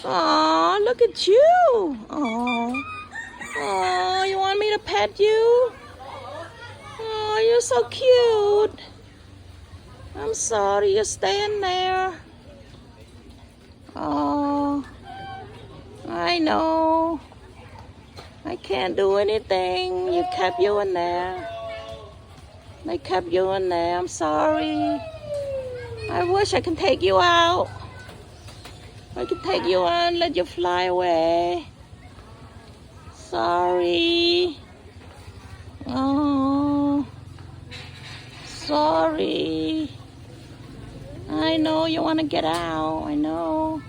Aw, look at you. Aw. Aw, you want me to pet you? Aw, you're so cute. I'm sorry you're staying there. Oh, I know. I can't do anything. You kept you in there. They kept you in there. I'm sorry. I wish I could take you out. I could take you out and let you fly away. Sorry. Oh, sorry. I know you want to get out. I know.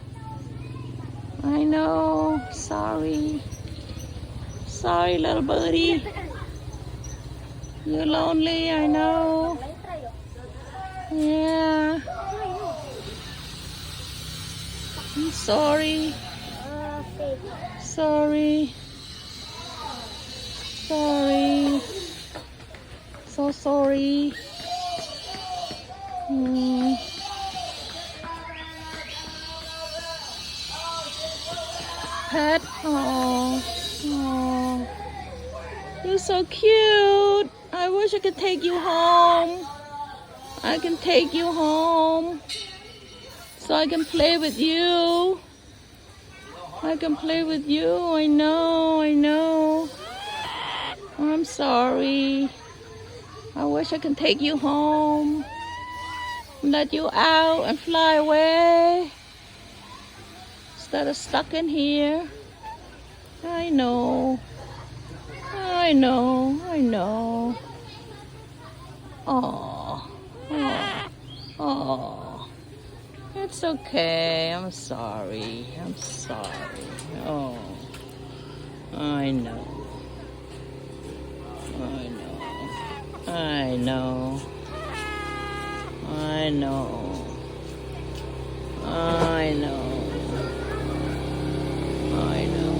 I know. Sorry. Sorry, little buddy. You're lonely, I know. Yeah. I'm sorry. Sorry. Sorry. So sorry. Pet. Oh. Oh. You're so cute. I wish I could take you home. I can take you home so I can play with you. I can play with you. I know. I know. I'm sorry. I wish I could take you home, let you out and fly away instead of stuck in here. I know. I know. I know. Oh. Oh. Oh. It's okay. I'm sorry. I'm sorry. Oh. I know. I know. I know. I know. I know. I know.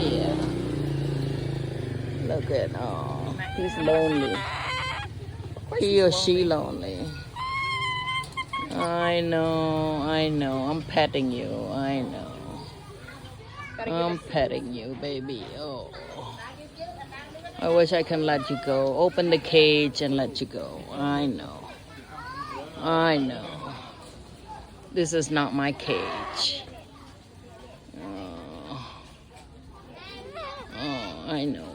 Yeah. Look at, oh, he's lonely. He or she lonely. I know. I know. I'm petting you. I know. I'm petting you, baby. Oh. I wish I can let you go. Open the cage and let you go. I know. I know. This is not my cage. Oh, I know.